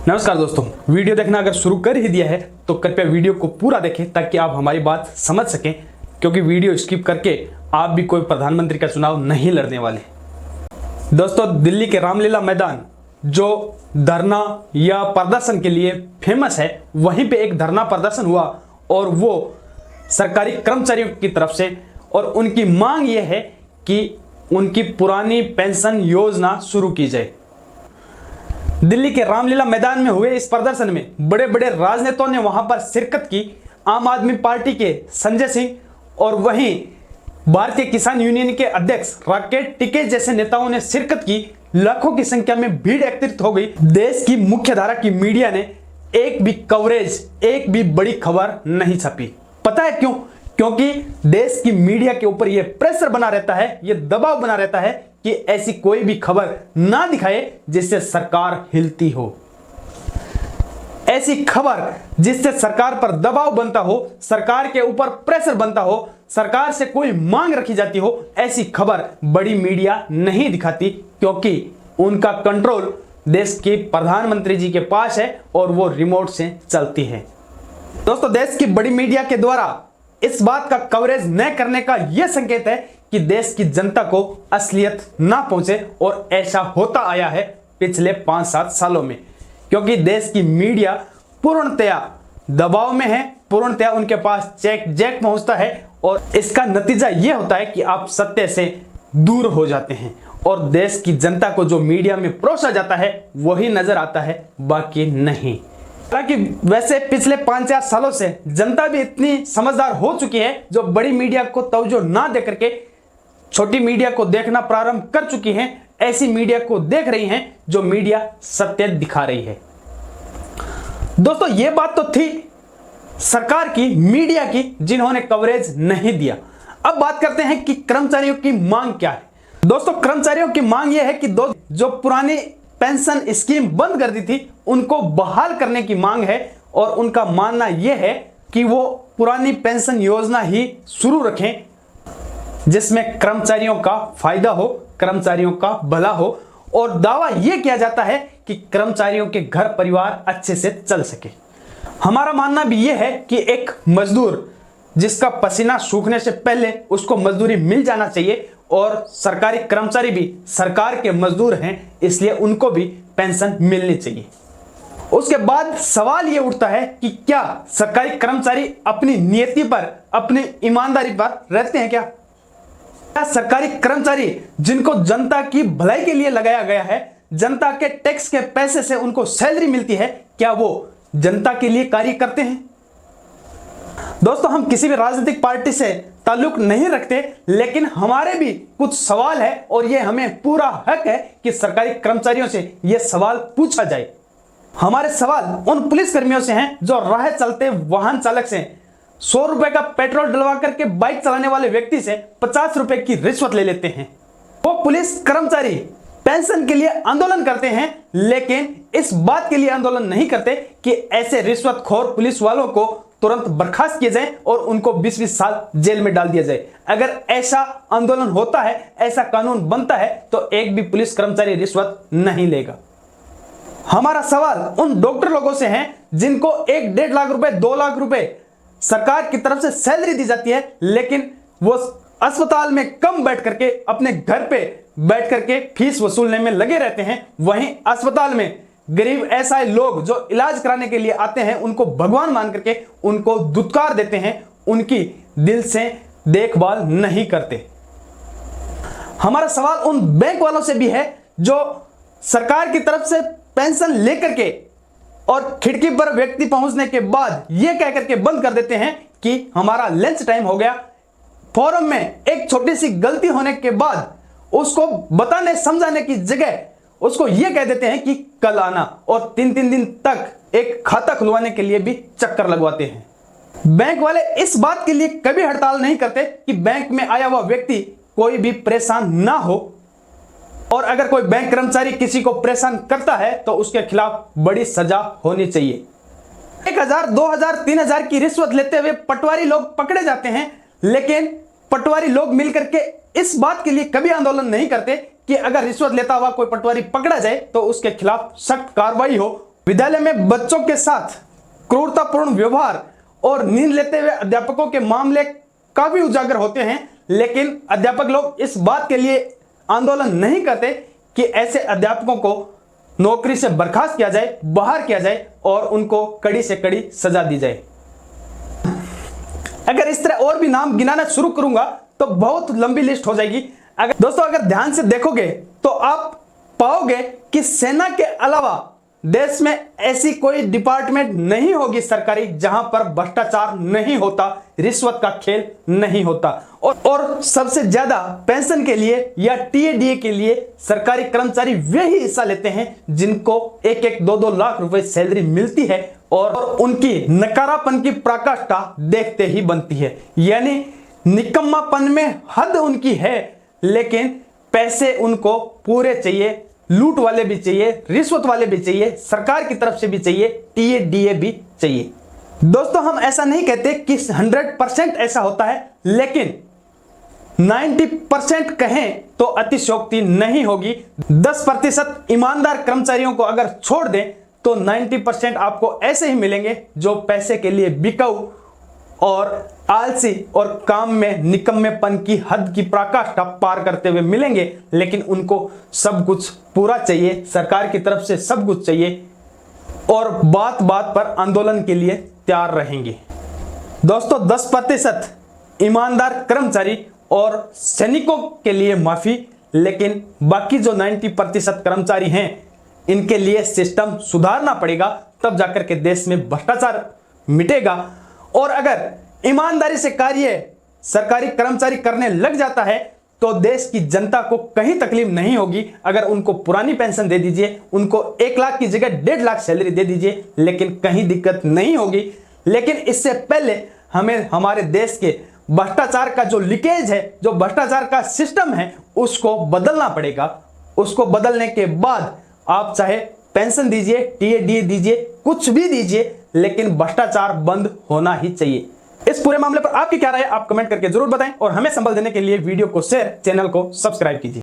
नमस्कार दोस्तों, वीडियो देखना अगर शुरू कर ही दिया है तो कृपया वीडियो को पूरा देखें ताकि आप हमारी बात समझ सकें, क्योंकि वीडियो स्किप करके आप भी कोई प्रधानमंत्री का चुनाव नहीं लड़ने वाले। दोस्तों, दिल्ली के रामलीला मैदान जो धरना या प्रदर्शन के लिए फेमस है, वहीं पे एक धरना प्रदर्शन हुआ और वो सरकारी कर्मचारियों की तरफ से, और उनकी मांग ये है कि उनकी पुरानी पेंशन योजना शुरू की जाए। दिल्ली के रामलीला मैदान में हुए इस प्रदर्शन में बड़े बड़े राजनेताओं ने वहां पर शिरकत की। आम आदमी पार्टी के संजय सिंह और वहीं भारतीय किसान यूनियन के अध्यक्ष राकेश टिकैत जैसे नेताओं ने शिरकत की। लाखों की संख्या में भीड़ एकत्रित हो गई। देश की मुख्य धारा की मीडिया ने एक भी कवरेज, एक भी बड़ी खबर नहीं छापी। पता है क्यों? क्योंकि देश की मीडिया के ऊपर यह प्रेशर बना रहता है, यह दबाव बना रहता है कि ऐसी कोई भी खबर ना दिखाए जिससे सरकार हिलती हो। ऐसी खबर जिससे सरकार पर दबाव बनता हो, सरकार के ऊपर प्रेशर बनता हो, सरकार से कोई मांग रखी जाती हो, ऐसी खबर बड़ी मीडिया नहीं दिखाती, क्योंकि उनका कंट्रोल देश के प्रधानमंत्री जी के पास है और वो रिमोट से चलती है। दोस्तों, देश की बड़ी मीडिया के द्वारा इस बात का कवरेज न करने का यह संकेत है कि देश की जनता को असलियत ना पहुंचे, और ऐसा होता आया है पिछले 5-7 सालों में, क्योंकि देश की मीडिया पूर्णतया दबाव में है, पूर्णतया उनके पास चेक जैक पहुंचता है, और इसका नतीजा यह होता है कि आप सत्य से दूर हो जाते हैं और देश की जनता को जो मीडिया में परोसा जाता है वही नजर आता है, बाकी नहीं। हालांकि वैसे पिछले 5-4 सालों से जनता भी इतनी समझदार हो चुकी है, जो बड़ी मीडिया को तवज्जो ना देकर के छोटी मीडिया को देखना प्रारंभ कर चुकी हैं। ऐसी मीडिया को देख रही हैं जो मीडिया सत्य दिखा रही है। दोस्तों, यह बात तो थी सरकार की, मीडिया की, जिन्होंने कवरेज नहीं दिया। अब बात करते हैं कि कर्मचारियों की मांग क्या है। दोस्तों, कर्मचारियों की मांग यह है कि जो पुरानी पेंशन स्कीम बंद कर दी थी उनको बहाल करने की मांग है, और उनका मानना यह है कि वो पुरानी पेंशन योजना ही शुरू रखें जिसमें कर्मचारियों का फायदा हो, कर्मचारियों का भला हो, और दावा यह किया जाता है कि कर्मचारियों के घर परिवार अच्छे से चल सके। हमारा मानना भी यह है कि एक मजदूर जिसका पसीना सूखने से पहले उसको मजदूरी मिल जाना चाहिए, और सरकारी कर्मचारी भी सरकार के मजदूर हैं, इसलिए उनको भी पेंशन मिलनी चाहिए। उसके बाद सवाल यह उठता है कि क्या सरकारी कर्मचारी अपनी नियति पर, अपनी ईमानदारी पर रहते हैं? क्या सरकारी कर्मचारी जिनको जनता की भलाई के लिए लगाया गया है, जनता के टैक्स के पैसे से उनको सैलरी मिलती है, क्या वो जनता के लिए कार्य करते हैं? दोस्तों, हम किसी भी राजनीतिक पार्टी से ताल्लुक नहीं रखते, लेकिन हमारे भी कुछ सवाल है और ये हमें पूरा हक है कि सरकारी कर्मचारियों से यह सवाल पूछा जाए। हमारे सवाल उन पुलिस कर्मियों से हैं जो राह चलते वाहन चालक से 100 रुपए का पेट्रोल डलवा करके बाइक चलाने वाले व्यक्ति से 50 रुपए की रिश्वत ले लेते हैं। वो पुलिस कर्मचारी पेंशन के लिए आंदोलन करते हैं, लेकिन इस बात के लिए आंदोलन नहीं करते कि ऐसे रिश्वतखोर पुलिस वालों को तुरंत बर्खास्त किए जाए और उनको 20-20 साल जेल में डाल दिया जाए। अगर ऐसा आंदोलन होता है, ऐसा कानून बनता है, तो एक भी पुलिस कर्मचारी रिश्वत नहीं लेगा। हमारा सवाल उन डॉक्टर लोगों से है जिनको 1-1.5 लाख रुपए, 2 लाख रुपए सरकार की तरफ से सैलरी दी जाती है, लेकिन वो अस्पताल में कम बैठ करके अपने घर पे बैठ करके फीस वसूलने में लगे रहते हैं। वहीं अस्पताल में गरीब ऐसे लोग जो इलाज कराने के लिए आते हैं उनको भगवान मान करके उनको दुत्कार देते हैं, उनकी दिल से देखभाल नहीं करते। हमारा सवाल उन बैंक वालों से भी है जो सरकार की तरफ से पेंशन लेकर के और खिड़की पर व्यक्ति पहुंचने के बाद यह कह करके बंद कर देते हैं कि हमारा लंच टाइम हो गया। फॉर्म में एक छोटी सी गलती होने के बाद उसको बताने समझाने की जगह उसको यह कह देते हैं कि कल आना, और 3-3 दिन तक एक खाता खुलवाने के लिए भी चक्कर लगवाते हैं। बैंक वाले इस बात के लिए कभी हड़ताल नहीं करते कि बैंक में आया हुआ व्यक्ति कोई भी परेशान ना हो, और अगर कोई बैंक कर्मचारी किसी को परेशान करता है तो उसके खिलाफ बड़ी सजा होनी चाहिए। 1000, 2000, 3000 की रिश्वत लेते हुए पटवारी लोग पकड़े जाते हैं, लेकिन पटवारी लोग मिलकर के इस बात के लिए कभी आंदोलन नहीं करते कि अगर रिश्वत लेता हुआ कोई पटवारी पकड़ा जाए तो उसके खिलाफ सख्त कार्रवाई हो विद्यालय में बच्चों के साथ क्रूरतापूर्ण व्यवहार और नींद लेते हुए अध्यापकों के मामले काफी उजागर होते हैं, लेकिन अध्यापक लोग इस बात के लिए आंदोलन नहीं करते कि ऐसे अध्यापकों को नौकरी से बर्खास्त किया जाए, बाहर किया जाए और उनको कड़ी से कड़ी सजा दी जाए। अगर इस तरह और भी नाम गिनाना शुरू करूंगा तो बहुत लंबी लिस्ट हो जाएगी। अगर ध्यान से देखोगे तो आप पाओगे कि सेना के अलावा देश में ऐसी कोई डिपार्टमेंट नहीं होगी सरकारी जहां पर भ्रष्टाचार नहीं होता, रिश्वत का खेल नहीं होता। और सबसे ज्यादा पेंशन के लिए या टीएडीए के लिए सरकारी कर्मचारी वे ही हिस्सा लेते हैं जिनको 1-2 लाख रुपए सैलरी मिलती है और उनकी नकारापन की पराकाष्ठा देखते ही बनती है। यानी निकम्मापन में हद उनकी है, लेकिन पैसे उनको पूरे चाहिए, लूट वाले भी चाहिए, रिश्वत वाले भी चाहिए, सरकार की तरफ से भी चाहिए, टीएडीए भी चाहिए। दोस्तों, हम ऐसा नहीं कहते कि 100% ऐसा होता है, लेकिन 90% कहें तो अतिशयोक्ति नहीं होगी। 10% ईमानदार कर्मचारियों को अगर छोड़ दें तो 90% आपको ऐसे ही मिलेंगे जो पैसे के लिए बिकाऊ और आलसी और काम में निकम्मेपन की हद की पराकाष्ठा पार करते हुए मिलेंगे, लेकिन उनको सब कुछ पूरा चाहिए, सरकार की तरफ से सब कुछ चाहिए और बात बात पर आंदोलन के लिए तैयार रहेंगे। दोस्तों, 10% ईमानदार कर्मचारी और सैनिकों के लिए माफी, लेकिन बाकी जो 90% कर्मचारी हैं इनके लिए सिस्टम सुधारना पड़ेगा, तब जाकर के देश में भ्रष्टाचार मिटेगा। और अगर ईमानदारी से कार्य सरकारी कर्मचारी करने लग जाता है तो देश की जनता को कहीं तकलीफ नहीं होगी। अगर उनको पुरानी पेंशन दे दीजिए, उनको 1 लाख की जगह 1.5 लाख सैलरी दे दीजिए, लेकिन कहीं दिक्कत नहीं होगी। लेकिन इससे पहले हमें हमारे देश के भ्रष्टाचार का जो लीकेज है, जो भ्रष्टाचार का सिस्टम है, उसको बदलना पड़ेगा। उसको बदलने के बाद आप चाहे पेंशन दीजिए, टीएडीए दीजिए, कुछ भी दीजिए, लेकिन भ्रष्टाचार बंद होना ही चाहिए। इस पूरे मामले पर आपकी क्या राय है, आप कमेंट करके जरूर बताएं और हमें संबल देने के लिए वीडियो को शेयर, चैनल को सब्सक्राइब कीजिए।